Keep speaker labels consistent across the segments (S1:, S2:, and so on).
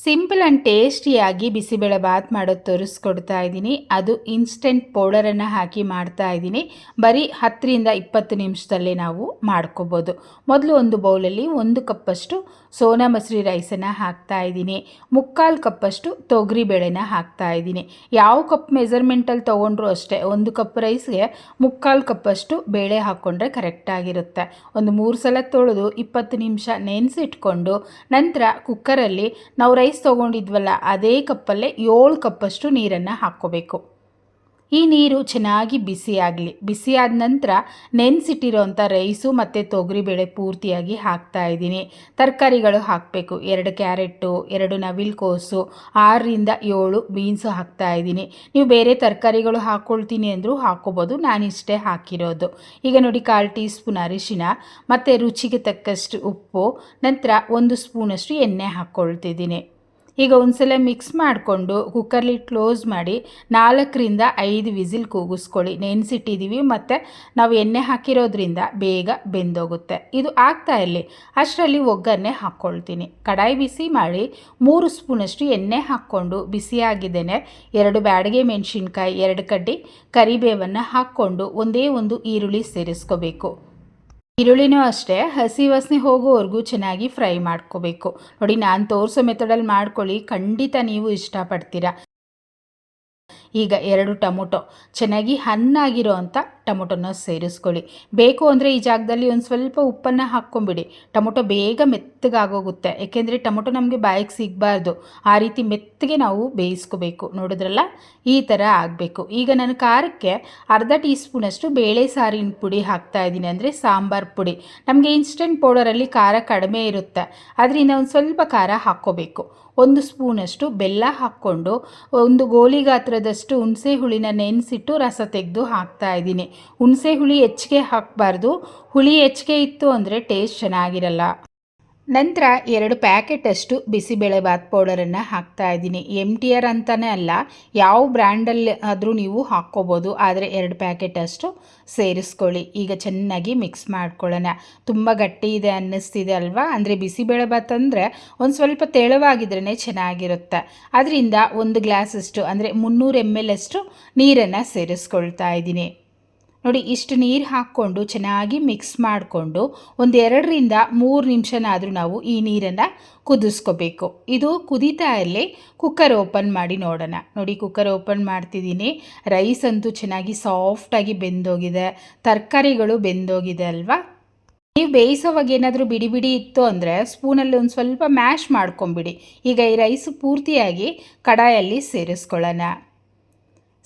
S1: Simple and ಟೇಸ್ಟಿಯಾಗಿ ಬಿಸಿಬೇಳೆ ಬಾತ್ ಮಾಡೋದು ತೋರಿಸ್ಕೊಡ್ತಾ ಇದ್ದೀನಿ. ಅದು ಇನ್ಸ್ಟೆಂಟ್ ಪೌಡರನ್ನು ಹಾಕಿ ಮಾಡ್ತಾ ಇದ್ದೀನಿ. ಬರೀ 10ರಿಂದ 20 ನಿಮಿಷದಲ್ಲೇ ನಾವು ಮಾಡ್ಕೋಬೋದು. ಮೊದಲು ಒಂದು ಬೌಲಲ್ಲಿ 1 ಕಪ್ಪಷ್ಟು ಸೋನಾ ಮಸೂರಿ ರೈಸನ್ನು ಹಾಕ್ತಾ ಇದ್ದೀನಿ. 3/4 ಕಪ್ಪಷ್ಟು ತೊಗರಿಬೇಳೆನ ಹಾಕ್ತಾ ಇದ್ದೀನಿ. ಯಾವ ಕಪ್ ಮೆಜರ್ಮೆಂಟಲ್ಲಿ ತೊಗೊಂಡ್ರೂ ಅಷ್ಟೇ 1 ಕಪ್ ರೈಸ್ಗೆ 3/4 ಕಪ್ಪಷ್ಟು ಬೇಳೆ ಹಾಕ್ಕೊಂಡ್ರೆ ಕರೆಕ್ಟಾಗಿರುತ್ತೆ. ಒಂದು 3 ಸಲ ತೊಳೆದು 20 ನಿಮಿಷ ನೆನೆಸಿಟ್ಕೊಂಡು ನಂತರ ಕುಕ್ಕರಲ್ಲಿ ನಾವು ರೈಸ್ ತೊಗೊಂಡಿದ್ವಲ್ಲ ಅದೇ ಕಪ್ಪಲ್ಲೇ 7 ಕಪ್ಪಷ್ಟು ನೀರನ್ನು ಹಾಕ್ಕೋಬೇಕು. ಈ ನೀರು ಚೆನ್ನಾಗಿ ಬಿಸಿಯಾದ ನಂತರ ನೆನೆಸಿಟ್ಟಿರೋಂಥ ರೈಸು ಮತ್ತು ತೊಗರಿಬೇಳೆ ಪೂರ್ತಿಯಾಗಿ ಹಾಕ್ತಾ ಇದ್ದೀನಿ. ತರಕಾರಿಗಳು ಹಾಕಬೇಕು. 2 ಕ್ಯಾರೆಟು, 2 ನವಿಲುಕೋಸು, 6ರಿಂದ 7 ಬೀನ್ಸು ಹಾಕ್ತಾ ಇದ್ದೀನಿ. ನೀವು ಬೇರೆ ತರಕಾರಿಗಳು ಹಾಕ್ಕೊಳ್ತೀನಿ ಅಂದರೂ ಹಾಕ್ಕೋಬೋದು, ನಾನಿಷ್ಟೇ ಹಾಕಿರೋದು. ಈಗ ನೋಡಿ 1/4 ಟೀ ಸ್ಪೂನ್ ಅರಿಶಿನ ಮತ್ತು ರುಚಿಗೆ ತಕ್ಕಷ್ಟು ಉಪ್ಪು, ನಂತರ 1 ಸ್ಪೂನಷ್ಟು ಎಣ್ಣೆ ಹಾಕ್ಕೊಳ್ತಿದ್ದೀನಿ. ಈಗ ಒಂದ್ಸಲ ಮಿಕ್ಸ್ ಮಾಡಿಕೊಂಡು ಕುಕ್ಕರ್ಲಿ ಕ್ಲೋಸ್ ಮಾಡಿ 4ರಿಂದ 5 ವಿಸಿಲ್ ಕೂಗಿಸ್ಕೊಳ್ಳಿ. ನೆನೆಸಿಟ್ಟಿದ್ದೀವಿ ಮತ್ತು ನಾವು ಎಣ್ಣೆ ಹಾಕಿರೋದ್ರಿಂದ ಬೇಗ ಬೆಂದೋಗುತ್ತೆ. ಇದು ಆಗ್ತಾ ಇರಲಿ ಅಷ್ಟರಲ್ಲಿ ಒಗ್ಗರಣೆ ಹಾಕ್ಕೊಳ್ತೀನಿ. ಕಡಾಯಿ ಬಿಸಿ ಮಾಡಿ 3 ಸ್ಪೂನಷ್ಟು ಎಣ್ಣೆ ಹಾಕ್ಕೊಂಡು ಬಿಸಿಯಾಗಿದ್ದೇನೆ 2 ಬ್ಯಾಡಗೆ ಮೆಣಸಿನ್ಕಾಯಿ, 2 ಕಡ್ಡಿ ಕರಿಬೇವನ್ನು ಹಾಕ್ಕೊಂಡು ಒಂದೇ ಒಂದು ಈರುಳ್ಳಿ ಸೇರಿಸ್ಕೋಬೇಕು. ಈರುಳ್ಳಿನೂ ಅಷ್ಟೇ ಹಸಿ ವಾಸನೆ ಹೋಗೋವರೆಗೂ ಚೆನ್ನಾಗಿ ಫ್ರೈ ಮಾಡ್ಕೋಬೇಕು. ನೋಡಿ, ನಾನು ತೋರಿಸೋ ಮೆಥಡಲ್ಲಿ ಮಾಡ್ಕೊಳ್ಳಿ, ಖಂಡಿತ ನೀವು ಇಷ್ಟಪಡ್ತೀರಾ. ಈಗ 2 ಟೊಮೊಟೊ ಚೆನ್ನಾಗಿ ಹಣ್ಣಾಗಿರೋ ಅಂಥ ಟೊಮೊಟೊನ ಸೇರಿಸ್ಕೊಳ್ಳಿ. ಬೇಕು ಅಂದರೆ ಈ ಜಾಗದಲ್ಲಿ ಒಂದು ಸ್ವಲ್ಪ ಉಪ್ಪನ್ನು ಹಾಕ್ಕೊಂಬಿಡಿ. ಟೊಮೊಟೊ ಬೇಗ ಮೆತ್ತಗಾಗೋಗುತ್ತೆ, ಏಕೆಂದರೆ ಟೊಮೊಟೊ ನಮಗೆ ಬಾಯಿಗೆ ಸಿಗಬಾರ್ದು. ಆ ರೀತಿ ಮೆತ್ತಗೆ ನಾವು ಬೇಯಿಸ್ಕೋಬೇಕು. ನೋಡಿದ್ರಲ್ಲ, ಈ ಥರ ಆಗಬೇಕು. ಈಗ ನಾನು ಖಾರಕ್ಕೆ ಅರ್ಧ ಟೀ ಸ್ಪೂನಷ್ಟು ಬೇಳೆ ಸಾರಿನ ಪುಡಿ ಹಾಕ್ತಾಯಿದ್ದೀನಿ, ಅಂದರೆ ಸಾಂಬಾರು ಪುಡಿ. ನಮಗೆ ಇನ್ಸ್ಟೆಂಟ್ ಪೌಡರಲ್ಲಿ ಖಾರ ಕಡಿಮೆ ಇರುತ್ತೆ, ಅದರಿಂದ ಒಂದು ಸ್ವಲ್ಪ ಖಾರ ಹಾಕ್ಕೋಬೇಕು. 1 ಸ್ಪೂನಷ್ಟು ಬೆಲ್ಲ ಹಾಕ್ಕೊಂಡು 1 ಗೋಲಿ ಗಾತ್ರದಷ್ಟು ಹುಣಸೆ ಹುಳಿನ ನೆನೆಸಿಟ್ಟು ರಸ ತೆಗೆದು ಹಾಕ್ತಾ ಇದ್ದೀನಿ. ಹುಣಸೆ ಹುಳಿ ಹೆಚ್ಚಿಗೆ ಹಾಕಬಾರ್ದು, ಹುಳಿ ಹೆಚ್ಚಿಗೆ ಇತ್ತು ಅಂದರೆ ಟೇಸ್ಟ್ ಚೆನ್ನಾಗಿರಲ್ಲ. ನಂತರ 2 ಪ್ಯಾಕೆಟಷ್ಟು ಬಿಸಿಬೇಳೆ ಬಾತ್ ಪೌಡರನ್ನು ಹಾಕ್ತಾ ಇದ್ದೀನಿ. MTR ಅಂತಲೇ ಅಲ್ಲ, ಯಾವ ಬ್ರ್ಯಾಂಡಲ್ಲಿ ಆದರೂ ನೀವು ಹಾಕ್ಕೋಬೋದು, ಆದರೆ 2 ಪ್ಯಾಕೆಟಷ್ಟು ಸೇರಿಸ್ಕೊಳ್ಳಿ. ಈಗ ಚೆನ್ನಾಗಿ ಮಿಕ್ಸ್ ಮಾಡ್ಕೊಳ್ಳೋಣ. ತುಂಬ ಗಟ್ಟಿ ಇದೆ ಅನ್ನಿಸ್ತಿದೆ ಅಲ್ವಾ? ಅಂದರೆ ಬಿಸಿಬೇಳೆ ಬಾತ್ ಅಂದರೆ ಒಂದು ಸ್ವಲ್ಪ ತೆಳುವಾಗಿದ್ರೇ ಚೆನ್ನಾಗಿರುತ್ತೆ. ಅದರಿಂದ 1 ಗ್ಲಾಸಷ್ಟು ಅಂದರೆ 300 ml ಅಷ್ಟು ನೀರನ್ನು ಸೇರಿಸ್ಕೊಳ್ತಾ ಇದ್ದೀನಿ. ನೋಡಿ, ಇಷ್ಟು ನೀರು ಹಾಕ್ಕೊಂಡು ಚೆನ್ನಾಗಿ ಮಿಕ್ಸ್ ಮಾಡಿಕೊಂಡು ಒಂದು 2ರಿಂದ 3 ನಿಮಿಷನಾದರೂ ನಾವು ಈ ನೀರನ್ನು ಕುದಿಸ್ಕೋಬೇಕು. ಇದು ಕುದೀತಾ ಇರಲಿ, ಕುಕ್ಕರ್ ಓಪನ್ ಮಾಡಿ ನೋಡೋಣ. ನೋಡಿ, ಕುಕ್ಕರ್ ಓಪನ್ ಮಾಡ್ತಿದ್ದೀನಿ. ರೈಸ್ ಅಂತೂ ಚೆನ್ನಾಗಿ ಸಾಫ್ಟಾಗಿ ಬೆಂದೋಗಿದೆ, ತರಕಾರಿಗಳು ಬೆಂದೋಗಿದೆ ಅಲ್ವಾ? ನೀವು ಬೇಯಿಸೋವಾಗ ಏನಾದರೂ ಬಿಡಿ ಬಿಡಿ ಇತ್ತು ಅಂದರೆ ಸ್ಪೂನಲ್ಲಿ ಒಂದು ಸ್ವಲ್ಪ ಮ್ಯಾಶ್ ಮಾಡ್ಕೊಂಬಿಡಿ. ಈಗ ಈ ರೈಸು ಪೂರ್ತಿಯಾಗಿ ಕಡಾಯಲ್ಲಿ ಸೇರಿಸ್ಕೊಳ್ಳೋಣ.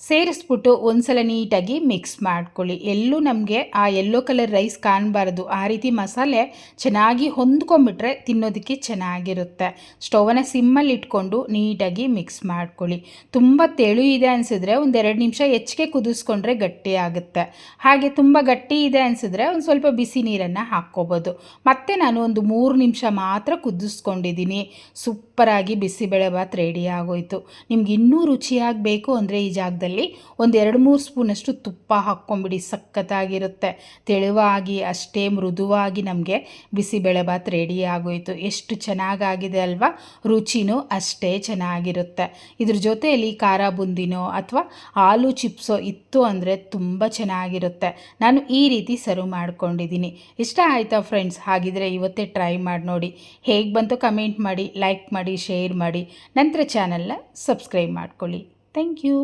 S1: ಸೇರಿಸ್ಬಿಟ್ಟು ಒಂದ್ಸಲ ನೀಟಾಗಿ ಮಿಕ್ಸ್ ಮಾಡ್ಕೊಳ್ಳಿ. ಎಲ್ಲೂ ನಮಗೆ ಆ ಯೆಲ್ಲೋ ಕಲರ್ ರೈಸ್ ಕಾಣಬಾರ್ದು, ಆ ರೀತಿ ಮಸಾಲೆ ಚೆನ್ನಾಗಿ ಹೊಂದ್ಕೊಂಬಿಟ್ರೆ ತಿನ್ನೋದಕ್ಕೆ ಚೆನ್ನಾಗಿರುತ್ತೆ. ಸ್ಟೌವನ್ನು ಸಿಮ್ಮಲ್ಲಿ ಇಟ್ಕೊಂಡು ನೀಟಾಗಿ ಮಿಕ್ಸ್ ಮಾಡ್ಕೊಳ್ಳಿ. ತುಂಬ ತೆಳು ಇದೆ ಅನಿಸಿದ್ರೆ ಒಂದು 2 ನಿಮಿಷ ಹೆಚ್ಚಿಗೆ ಕುದಿಸ್ಕೊಂಡ್ರೆ ಗಟ್ಟಿ ಆಗುತ್ತೆ. ಹಾಗೆ ತುಂಬ ಗಟ್ಟಿ ಇದೆ ಅನಿಸಿದ್ರೆ ಒಂದು ಸ್ವಲ್ಪ ಬಿಸಿ ನೀರನ್ನು ಹಾಕ್ಕೋಬೋದು. ಮತ್ತು ನಾನು ಒಂದು 3 ನಿಮಿಷ ಮಾತ್ರ ಕುದಿಸ್ಕೊಂಡಿದ್ದೀನಿ. ಸೂಪರಾಗಿ ಬಿಸಿಬೇಳೆ ಬಾತ್ ರೆಡಿ ಆಗೋಯಿತು. ನಿಮ್ಗೆ ಇನ್ನೂ ರುಚಿಯಾಗಬೇಕು ಅಂದರೆ ಈ ಜಾಗದಲ್ಲಿ ಒಂದು 2-3 ಸ್ಪೂನಷ್ಟು ತುಪ್ಪ ಹಾಕ್ಕೊಂಬಿಡಿ, ಸಖತ್ತಾಗಿರುತ್ತೆ. ತೆಳುವಾಗಿ ಅಷ್ಟೇ ಮೃದುವಾಗಿ ನಮಗೆ ಬಿಸಿಬೇಳೆ ಬಾತ್ ರೆಡಿ ಆಗೋಯಿತು. ಎಷ್ಟು ಚೆನ್ನಾಗಾಗಿದೆ ಅಲ್ವಾ? ರುಚಿನೂ ಅಷ್ಟೇ ಚೆನ್ನಾಗಿರುತ್ತೆ. ಇದ್ರ ಜೊತೆಯಲ್ಲಿ ಖಾರ ಬುಂದಿನೋ ಅಥವಾ ಆಲೂ ಚಿಪ್ಸೋ ಇತ್ತು ಅಂದರೆ ತುಂಬ ಚೆನ್ನಾಗಿರುತ್ತೆ. ನಾನು ಈ ರೀತಿ ಸರ್ವ್ ಮಾಡ್ಕೊಂಡಿದ್ದೀನಿ. ಇಷ್ಟ ಆಯಿತಾ ಫ್ರೆಂಡ್ಸ್? ಹಾಗಿದ್ರೆ ಇವತ್ತೇ ಟ್ರೈ ಮಾಡಿ ನೋಡಿ. ಹೇಗೆ ಬಂತು ಕಮೆಂಟ್ ಮಾಡಿ, ಲೈಕ್ ಮಾಡಿ, ಶೇರ್ ಮಾಡಿ, ನಂತರ ಚಾನಲ್ನ ಸಬ್ಸ್ಕ್ರೈಬ್ ಮಾಡ್ಕೊಳ್ಳಿ. Thank you.